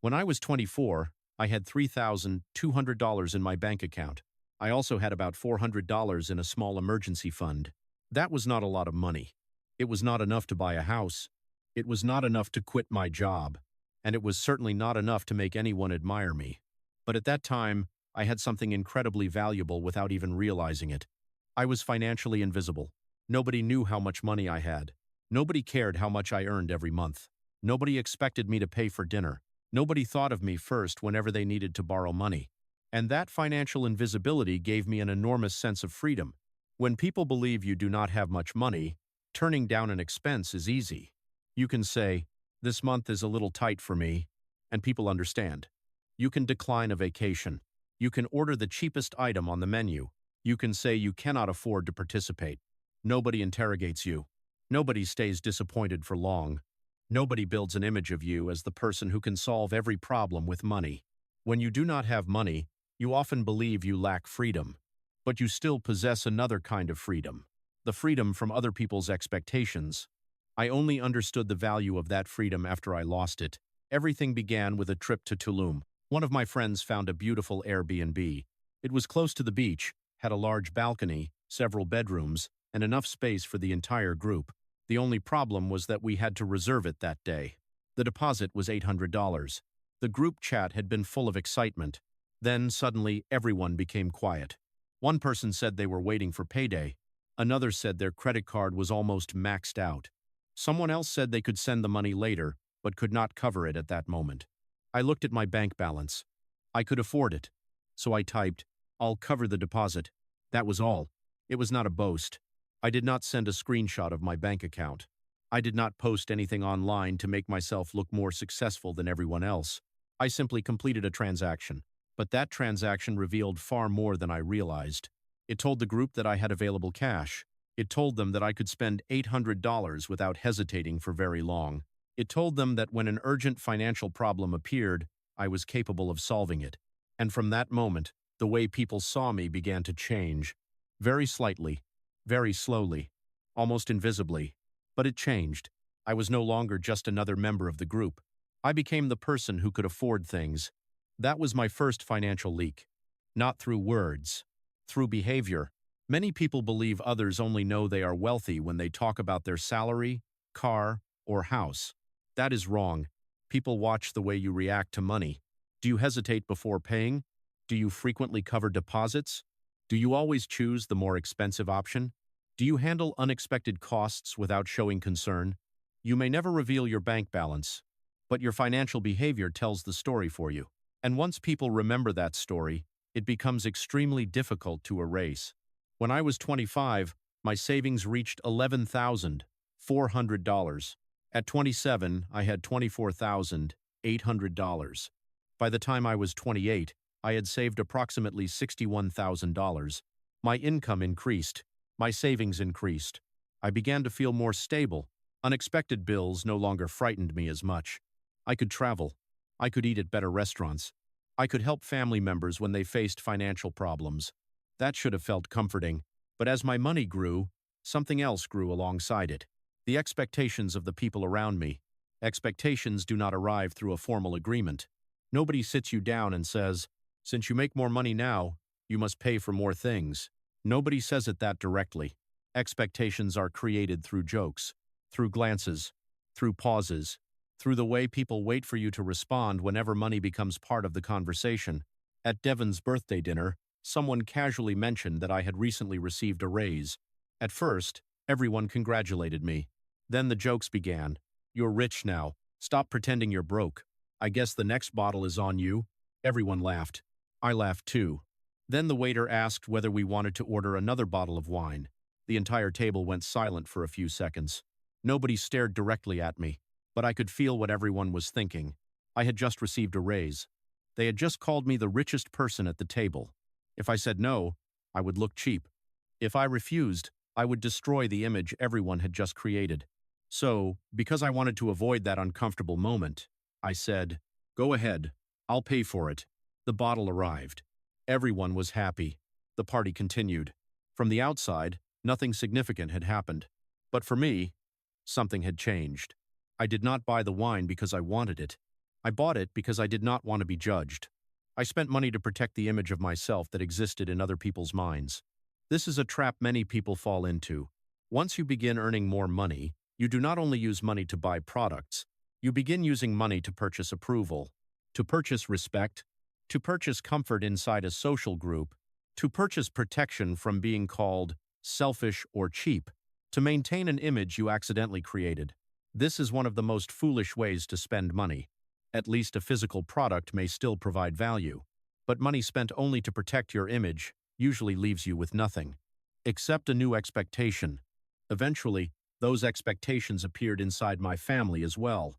When I was 24, I had $3,200 in my bank account. I also had about $400 in a small emergency fund. That was not a lot of money. It was not enough to buy a house. It was not enough to quit my job. And it was certainly not enough to make anyone admire me. But at that time, I had something incredibly valuable without even realizing it. I was financially invisible. Nobody knew how much money I had. Nobody cared how much I earned every month. Nobody expected me to pay for dinner. Nobody thought of me first whenever they needed to borrow money. And that financial invisibility gave me an enormous sense of freedom. When people believe you do not have much money, turning down an expense is easy. You can say, "This month is a little tight for me," and people understand. You can decline a vacation. You can order the cheapest item on the menu. You can say you cannot afford to participate. Nobody interrogates you. Nobody stays disappointed for long. Nobody builds an image of you as the person who can solve every problem with money. When you do not have money, you often believe you lack freedom. But you still possess another kind of freedom. The freedom from other people's expectations. I only understood the value of that freedom after I lost it. Everything began with a trip to Tulum. One of my friends found a beautiful Airbnb. It was close to the beach, had a large balcony, several bedrooms, and enough space for the entire group. The only problem was that we had to reserve it that day. The deposit was $800. The group chat had been full of excitement. Then, suddenly, everyone became quiet. One person said they were waiting for payday. Another said their credit card was almost maxed out. Someone else said they could send the money later, but could not cover it at that moment. I looked at my bank balance. I could afford it. So I typed, "I'll cover the deposit." That was all. It was not a boast. I did not send a screenshot of my bank account. I did not post anything online to make myself look more successful than everyone else. I simply completed a transaction. But that transaction revealed far more than I realized. It told the group that I had available cash. It told them that I could spend $800 without hesitating for very long. It told them that when an urgent financial problem appeared, I was capable of solving it. And from that moment, the way people saw me began to change. Very slightly, very slowly, almost invisibly. But it changed. I was no longer just another member of the group. I became the person who could afford things. That was my first financial leak. Not through words, through behavior. Many people believe others only know they are wealthy when they talk about their salary, car, or house. That is wrong. People watch the way you react to money. Do you hesitate before paying? Do you frequently cover deposits? Do you always choose the more expensive option? Do you handle unexpected costs without showing concern? You may never reveal your bank balance, but your financial behavior tells the story for you. And once people remember that story, it becomes extremely difficult to erase. When I was 25, my savings reached $11,400. At 27, I had $24,800. By the time I was 28, I had saved approximately $61,000. My income increased. My savings increased. I began to feel more stable. Unexpected bills no longer frightened me as much. I could travel. I could eat at better restaurants. I could help family members when they faced financial problems. That should have felt comforting. But as my money grew, something else grew alongside it. The expectations of the people around me. Expectations do not arrive through a formal agreement. Nobody sits you down and says, "Since you make more money now, you must pay for more things." Nobody says it that directly. Expectations are created through jokes, through glances, through pauses, through the way people wait for you to respond whenever money becomes part of the conversation. At Devon's birthday dinner, someone casually mentioned that I had recently received a raise. At first, everyone congratulated me. Then the jokes began. "You're rich now. Stop pretending you're broke. I guess the next bottle is on you." Everyone laughed. I laughed too. Then the waiter asked whether we wanted to order another bottle of wine. The entire table went silent for a few seconds. Nobody stared directly at me, but I could feel what everyone was thinking. I had just received a raise. They had just called me the richest person at the table. If I said no, I would look cheap. If I refused, I would destroy the image everyone had just created. So, because I wanted to avoid that uncomfortable moment, I said, "Go ahead, I'll pay for it." The bottle arrived. Everyone was happy. The party continued. From the outside, nothing significant had happened. But for me, something had changed. I did not buy the wine because I wanted it. I bought it because I did not want to be judged. I spent money to protect the image of myself that existed in other people's minds. This is a trap many people fall into. Once you begin earning more money, you do not only use money to buy products, you begin using money to purchase approval, to purchase respect, to purchase comfort inside a social group, to purchase protection from being called selfish or cheap, to maintain an image you accidentally created. This is one of the most foolish ways to spend money. At least a physical product may still provide value, but money spent only to protect your image usually leaves you with nothing. Accept a new expectation. Eventually, those expectations appeared inside my family as well.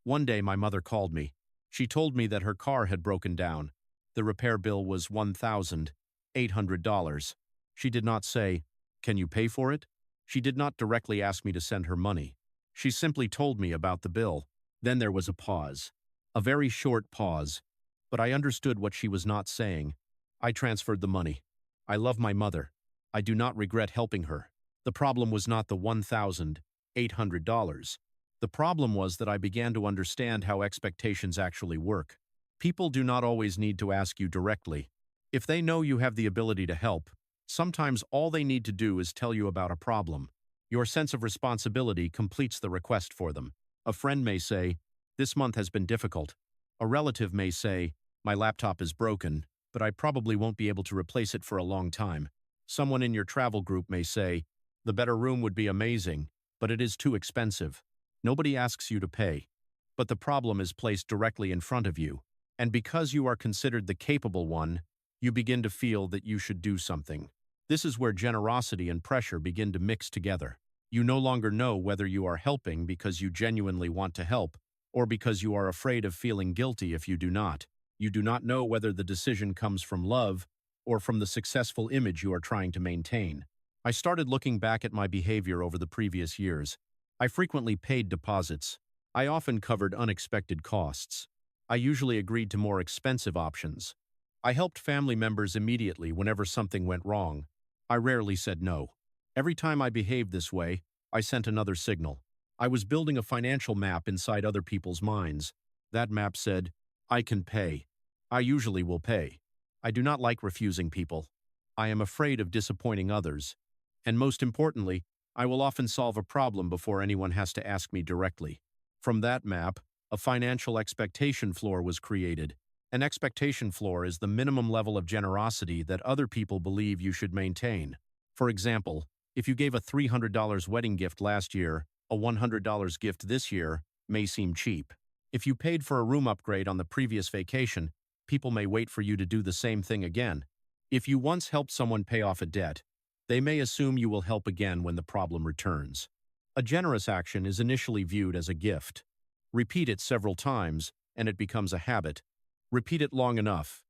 One day my mother called me. She told me that her car had broken down. The repair bill was $1,800. She did not say, "Can you pay for it?" She did not directly ask me to send her money. She simply told me about the bill. Then there was a pause. A very short pause. But I understood what she was not saying. I transferred the money. I love my mother. I do not regret helping her. The problem was not the $1,800. The problem was that I began to understand how expectations actually work. People do not always need to ask you directly. If they know you have the ability to help, sometimes all they need to do is tell you about a problem. Your sense of responsibility completes the request for them. A friend may say, "This month has been difficult." A relative may say, "My laptop is broken, but I probably won't be able to replace it for a long time." Someone in your travel group may say, "The better room would be amazing, but it is too expensive." Nobody asks you to pay, but the problem is placed directly in front of you, and because you are considered the capable one, you begin to feel that you should do something. This is where generosity and pressure begin to mix together. You no longer know whether you are helping because you genuinely want to help, or because you are afraid of feeling guilty if you do not. You do not know whether the decision comes from love or from the successful image you are trying to maintain. I started looking back at my behavior over the previous years. I frequently paid deposits. I often covered unexpected costs. I usually agreed to more expensive options. I helped family members immediately whenever something went wrong. I rarely said no. Every time I behaved this way, I sent another signal. I was building a financial map inside other people's minds. That map said, "I can pay. I usually will pay. I do not like refusing people. I am afraid of disappointing others. And most importantly, I will often solve a problem before anyone has to ask me directly." From that map, a financial expectation floor was created. An expectation floor is the minimum level of generosity that other people believe you should maintain. For example, if you gave a $300 wedding gift last year, a $100 gift this year may seem cheap. If you paid for a room upgrade on the previous vacation, people may wait for you to do the same thing again. If you once helped someone pay off a debt, they may assume you will help again when the problem returns. A generous action is initially viewed as a gift. Repeat it several times, and it becomes a habit. Repeat it long enough,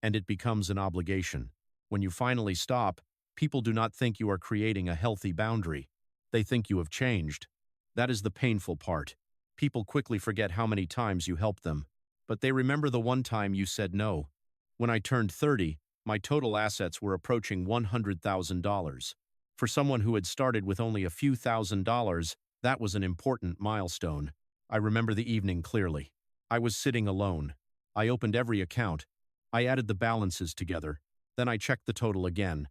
and it becomes an obligation. When you finally stop, people do not think you are creating a healthy boundary. They think you have changed. That is the painful part. People quickly forget how many times you helped them, but they remember the one time you said no. When I turned 30, my total assets were approaching $100,000. For someone who had started with only a few $1,000s, that was an important milestone. I remember the evening clearly. I was sitting alone. I opened every account. I added the balances together. Then I checked the total again.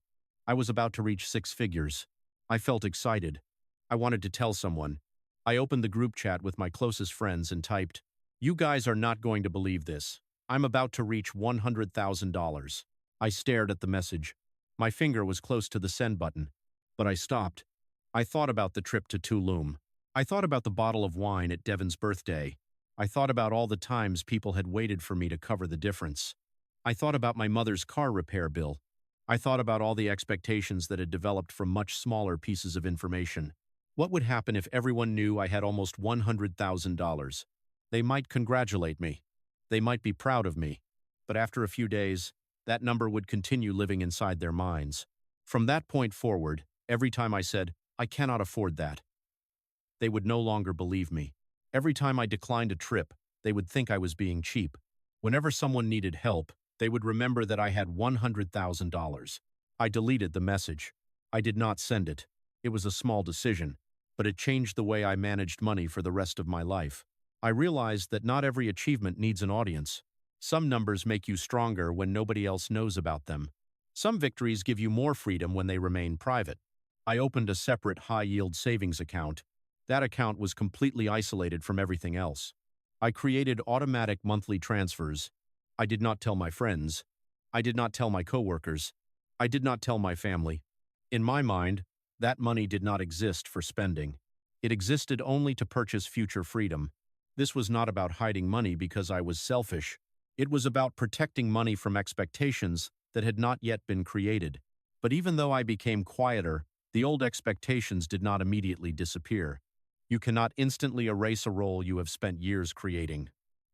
I was about to reach 6 figures. I felt excited. I wanted to tell someone. I opened the group chat with my closest friends and typed, "You guys are not going to believe this. I'm about to reach $100,000. I stared at the message. My finger was close to the send button, but I stopped. I thought about the trip to Tulum. I thought about the bottle of wine at Devin's birthday. I thought about all the times people had waited for me to cover the difference. I thought about my mother's car repair bill. I thought about all the expectations that had developed from much smaller pieces of information. What would happen if everyone knew I had almost $100,000? They might congratulate me. They might be proud of me. But after a few days, that number would continue living inside their minds. From that point forward, every time I said, "I cannot afford that," they would no longer believe me. Every time I declined a trip, they would think I was being cheap. Whenever someone needed help, they would remember that I had $100,000. I deleted the message. I did not send it. It was a small decision, but it changed the way I managed money for the rest of my life. I realized that not every achievement needs an audience. Some numbers make you stronger when nobody else knows about them. Some victories give you more freedom when they remain private. I opened a separate high-yield savings account. That account was completely isolated from everything else. I created automatic monthly transfers. I did not tell my friends. I did not tell my coworkers. I did not tell my family. In my mind, that money did not exist for spending. It existed only to purchase future freedom. This was not about hiding money because I was selfish. It was about protecting money from expectations that had not yet been created. But even though I became quieter, the old expectations did not immediately disappear. You cannot instantly erase a role you have spent years creating.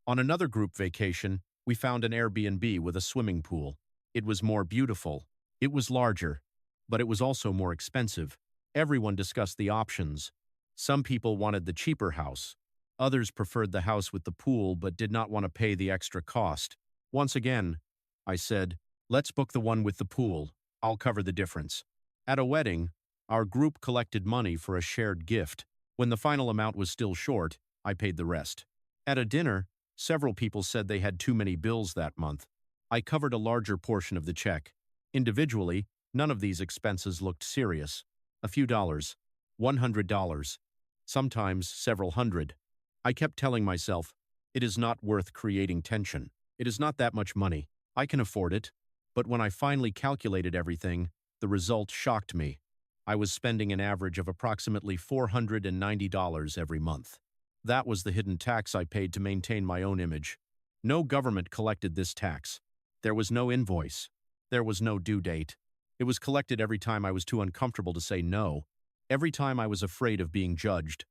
On another group vacation, we found an Airbnb with a swimming pool. It was more beautiful. It was larger. But it was also more expensive. Everyone discussed the options. Some people wanted the cheaper house. Others preferred the house with the pool but did not want to pay the extra cost. Once again, I said, let's book the one with the pool. I'll cover the difference. At a wedding, our group collected money for a shared gift. When the final amount was still short, I paid the rest. At a dinner, several people said they had too many bills that month. I covered a larger portion of the check. Individually, none of these expenses looked serious. A few dollars, $100, sometimes several hundred. I kept telling myself, it is not worth creating tension. It is not that much money. I can afford it. But when I finally calculated everything, the result shocked me. I was spending an average of approximately $490 every month. That was the hidden tax I paid to maintain my own image. No government collected this tax. There was no invoice. There was no due date. It was collected every time I was too uncomfortable to say no. Every time I was afraid of being judged.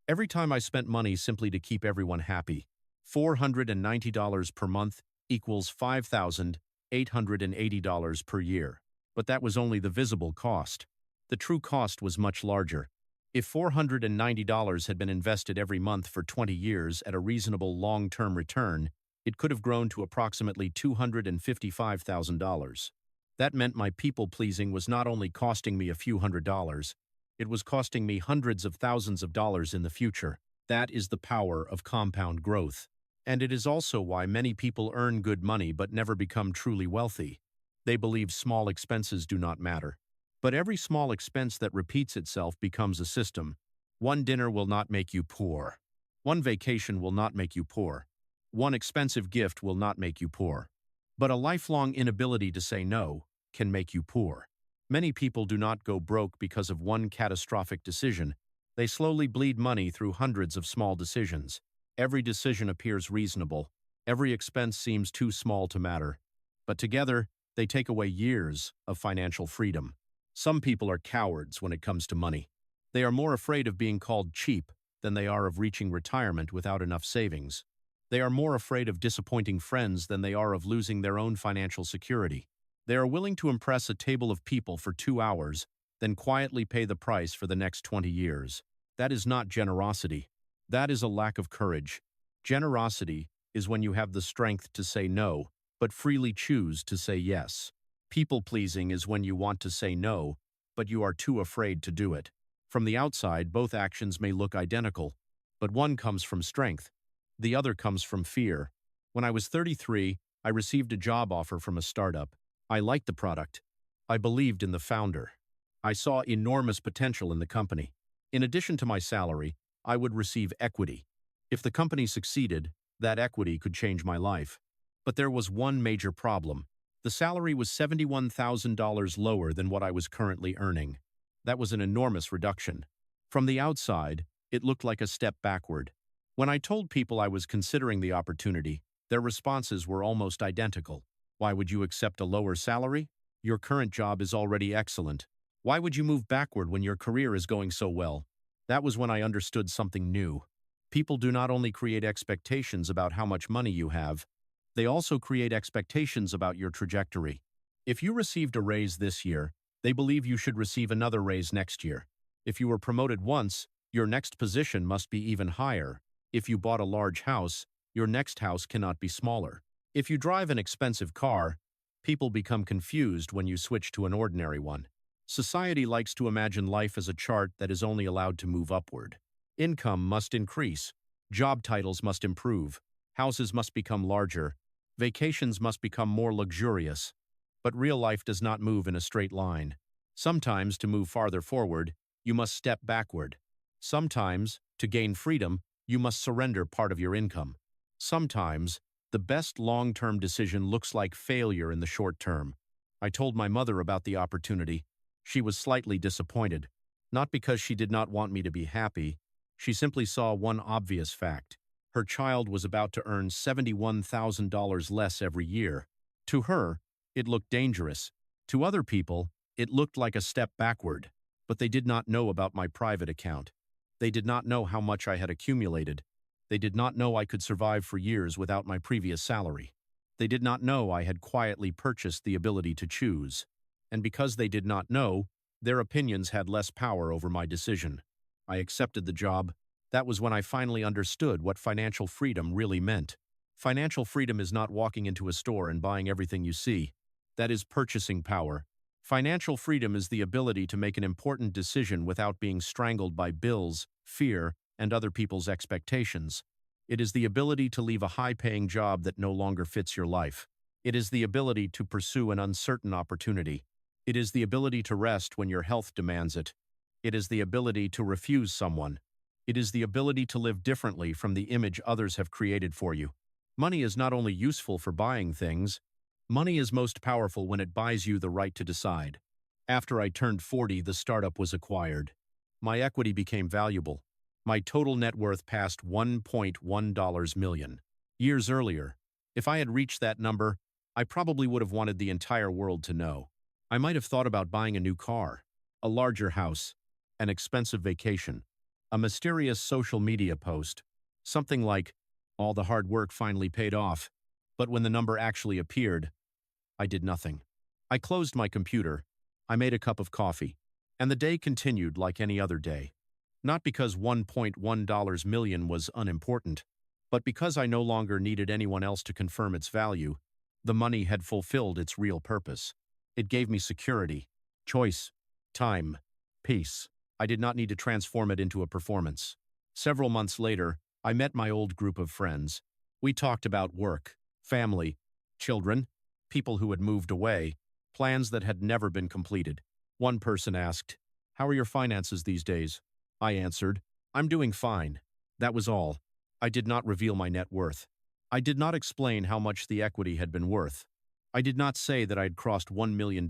Every time I spent money simply to keep everyone happy. $490 per month equals $5,880 per year. But that was only the visible cost. The true cost was much larger. If $490 had been invested every month for 20 years at a reasonable long-term return, it could have grown to approximately $255,000. That meant my people-pleasing was not only costing me a few $100s, it was costing me hundreds of thousands of dollars in the future. That is the power of compound growth. And it is also why many people earn good money but never become truly wealthy. They believe small expenses do not matter. But every small expense that repeats itself becomes a system. One dinner will not make you poor. One vacation will not make you poor. One expensive gift will not make you poor. But a lifelong inability to say no can make you poor. Many people do not go broke because of one catastrophic decision. They slowly bleed money through hundreds of small decisions. Every decision appears reasonable. Every expense seems too small to matter. But together, they take away years of financial freedom. Some people are cowards when it comes to money. They are more afraid of being called cheap than they are of reaching retirement without enough savings. They are more afraid of disappointing friends than they are of losing their own financial security. They are willing to impress a table of people for 2 hours, then quietly pay the price for the next 20 years. That is not generosity. That is a lack of courage. Generosity is when you have the strength to say no, but freely choose to say yes. People-pleasing is when you want to say no, but you are too afraid to do it. From the outside, both actions may look identical, but one comes from strength. The other comes from fear. When I was 33, I received a job offer from a startup. I liked the product. I believed in the founder. I saw enormous potential in the company. In addition to my salary, I would receive equity. If the company succeeded, that equity could change my life. But there was one major problem. The salary was $71,000 lower than what I was currently earning. That was an enormous reduction. From the outside, it looked like a step backward. When I told people I was considering the opportunity, their responses were almost identical. Why would you accept a lower salary? Your current job is already excellent. Why would you move backward when your career is going so well? That was when I understood something new. People do not only create expectations about how much money you have, they also create expectations about your trajectory. If you received a raise this year, they believe you should receive another raise next year. If you were promoted once, your next position must be even higher. If you bought a large house, your next house cannot be smaller. If you drive an expensive car, people become confused when you switch to an ordinary one. Society likes to imagine life as a chart that is only allowed to move upward. Income must increase. Job titles must improve. Houses must become larger. Vacations must become more luxurious. But real life does not move in a straight line. Sometimes, to move farther forward, you must step backward. Sometimes, to gain freedom, you must surrender part of your income. Sometimes, the best long-term decision looks like failure in the short term. I told my mother about the opportunity. She was slightly disappointed. Not because she did not want me to be happy. She simply saw one obvious fact. Her child was about to earn $71,000 less every year. To her, it looked dangerous. To other people, it looked like a step backward. But they did not know about my private account. They did not know how much I had accumulated. They did not know I could survive for years without my previous salary. They did not know I had quietly purchased the ability to choose. And because they did not know, their opinions had less power over my decision. I accepted the job. That was when I finally understood what financial freedom really meant. Financial freedom is not walking into a store and buying everything you see. That is purchasing power. Financial freedom is the ability to make an important decision without being strangled by bills, fear, and other people's expectations. It is the ability to leave a high-paying job that no longer fits your life. It is the ability to pursue an uncertain opportunity. It is the ability to rest when your health demands it. It is the ability to refuse someone. It is the ability to live differently from the image others have created for you. Money is not only useful for buying things. Money is most powerful when it buys you the right to decide. After I turned 40, the startup was acquired. My equity became valuable. My total net worth passed $1.1 million. Years earlier, if I had reached that number, I probably would have wanted the entire world to know. I might have thought about buying a new car, a larger house, an expensive vacation, a mysterious social media post, something like, all the hard work finally paid off. But when the number actually appeared, I did nothing. I closed my computer, I made a cup of coffee, and the day continued like any other day. Not because $1.1 million was unimportant, but because I no longer needed anyone else to confirm its value. The money had fulfilled its real purpose. It gave me security, choice, time, peace. I did not need to transform it into a performance. Several months later, I met my old group of friends. We talked about work, family, children, people who had moved away, plans that had never been completed. One person asked, "How are your finances these days?" I answered, "I'm doing fine." That was all. I did not reveal my net worth. I did not explain how much the equity had been worth. I did not say that I had crossed $1 million,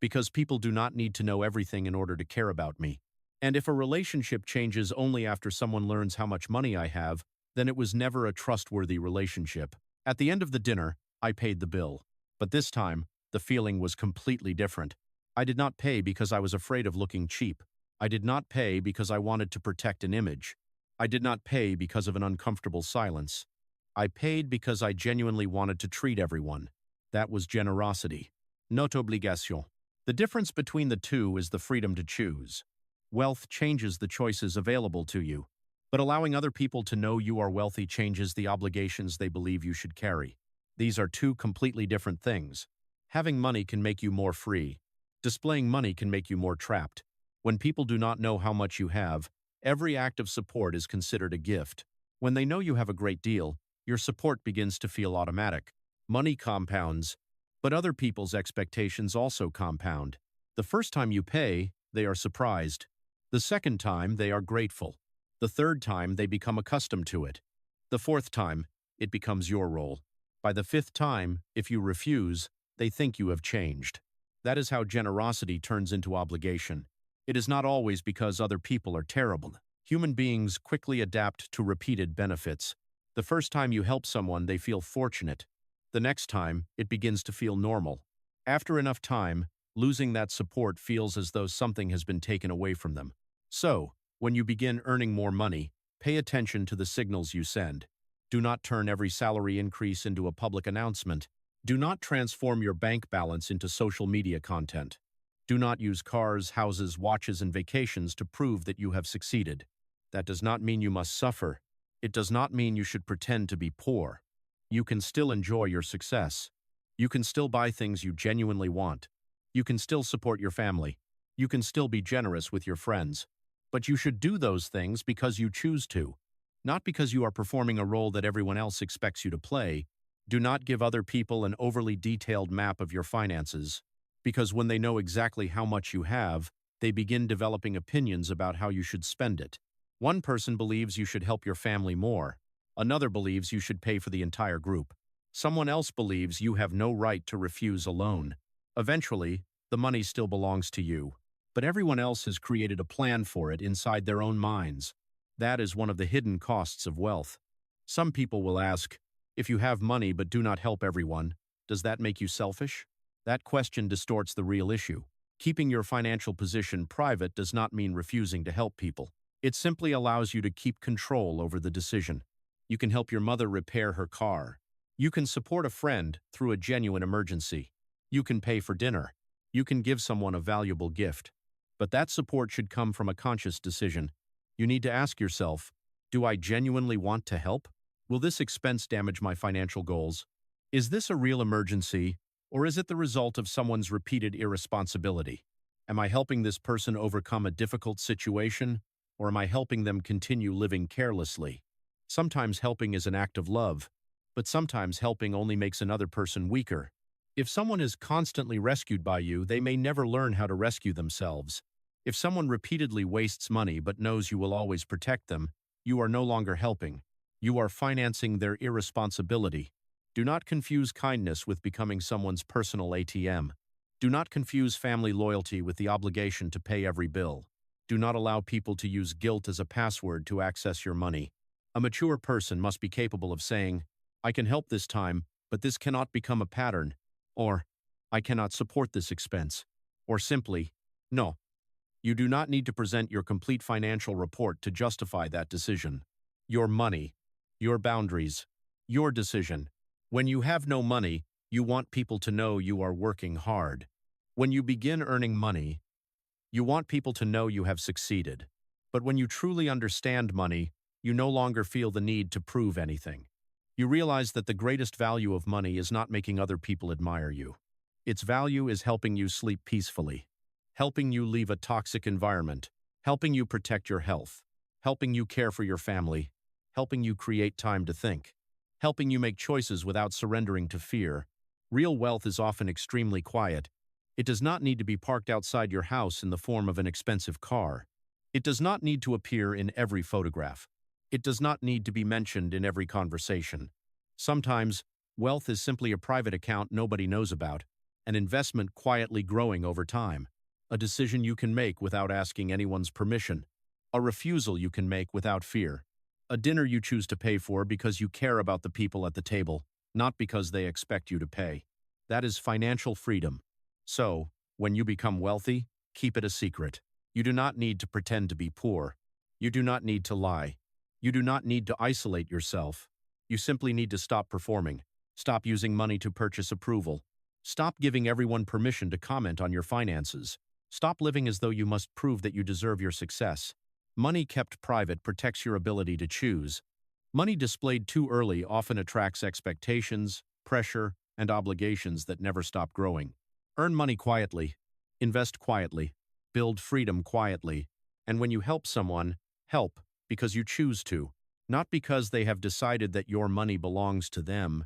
because people do not need to know everything in order to care about me. And if a relationship changes only after someone learns how much money I have, then it was never a trustworthy relationship. At the end of the dinner, I paid the bill. But this time, the feeling was completely different. I did not pay because I was afraid of looking cheap. I did not pay because I wanted to protect an image. I did not pay because of an uncomfortable silence. I paid because I genuinely wanted to treat everyone. That was generosity. Not obligation. The difference between the two is the freedom to choose. Wealth changes the choices available to you, but allowing other people to know you are wealthy changes the obligations they believe you should carry. These are two completely different things. Having money can make you more free. Displaying money can make you more trapped. When people do not know how much you have, every act of support is considered a gift. When they know you have a great deal, your support begins to feel automatic. Money compounds, but other people's expectations also compound. The first time you pay, they are surprised. The second time, they are grateful. The third time, they become accustomed to it. The fourth time, it becomes your role. By the fifth time, if you refuse, they think you have changed. That is how generosity turns into obligation. It is not always because other people are terrible. Human beings quickly adapt to repeated benefits. The first time you help someone, they feel fortunate. The next time, it begins to feel normal. After enough time, losing that support feels as though something has been taken away from them. So, when you begin earning more money, pay attention to the signals you send. Do not turn every salary increase into a public announcement. Do not transform your bank balance into social media content. Do not use cars, houses, watches, and vacations to prove that you have succeeded. That does not mean you must suffer. It does not mean you should pretend to be poor. You can still enjoy your success. You can still buy things you genuinely want. You can still support your family. You can still be generous with your friends. But you should do those things because you choose to, not because you are performing a role that everyone else expects you to play. Do not give other people an overly detailed map of your finances, because when they know exactly how much you have, they begin developing opinions about how you should spend it. One person believes you should help your family more. Another believes you should pay for the entire group. Someone else believes you have no right to refuse a loan. Eventually, the money still belongs to you, but everyone else has created a plan for it inside their own minds. That is one of the hidden costs of wealth. Some people will ask, if you have money but do not help everyone, does that make you selfish? That question distorts the real issue. Keeping your financial position private does not mean refusing to help people. It simply allows you to keep control over the decision. You can help your mother repair her car. You can support a friend through a genuine emergency. You can pay for dinner. You can give someone a valuable gift. But that support should come from a conscious decision. You need to ask yourself, do I genuinely want to help? Will this expense damage my financial goals? Is this a real emergency, or is it the result of someone's repeated irresponsibility? Am I helping this person overcome a difficult situation, or am I helping them continue living carelessly? Sometimes helping is an act of love, but sometimes helping only makes another person weaker. If someone is constantly rescued by you, they may never learn how to rescue themselves. If someone repeatedly wastes money but knows you will always protect them, you are no longer helping. You are financing their irresponsibility. Do not confuse kindness with becoming someone's personal ATM. Do not confuse family loyalty with the obligation to pay every bill. Do not allow people to use guilt as a password to access your money. A mature person must be capable of saying, I can help this time, but this cannot become a pattern. Or, I cannot support this expense. Or simply, no. You do not need to present your complete financial report to justify that decision. Your money, your boundaries, your decision. When you have no money, you want people to know you are working hard. When you begin earning money, you want people to know you have succeeded. But when you truly understand money, you no longer feel the need to prove anything. You realize that the greatest value of money is not making other people admire you. Its value is helping you sleep peacefully, helping you leave a toxic environment, helping you protect your health, helping you care for your family, helping you create time to think, helping you make choices without surrendering to fear. Real wealth is often extremely quiet. It does not need to be parked outside your house in the form of an expensive car. It does not need to appear in every photograph. It does not need to be mentioned in every conversation. Sometimes, wealth is simply a private account nobody knows about, an investment quietly growing over time, a decision you can make without asking anyone's permission, a refusal you can make without fear, a dinner you choose to pay for because you care about the people at the table, not because they expect you to pay. That is financial freedom. So, when you become wealthy, keep it a secret. You do not need to pretend to be poor. You do not need to lie. You do not need to isolate yourself. You simply need to stop performing. Stop using money to purchase approval. Stop giving everyone permission to comment on your finances. Stop living as though you must prove that you deserve your success. Money kept private protects your ability to choose. Money displayed too early often attracts expectations, pressure, and obligations that never stop growing. Earn money quietly. Invest quietly. Build freedom quietly. And when you help someone, help because you choose to, not because they have decided that your money belongs to them.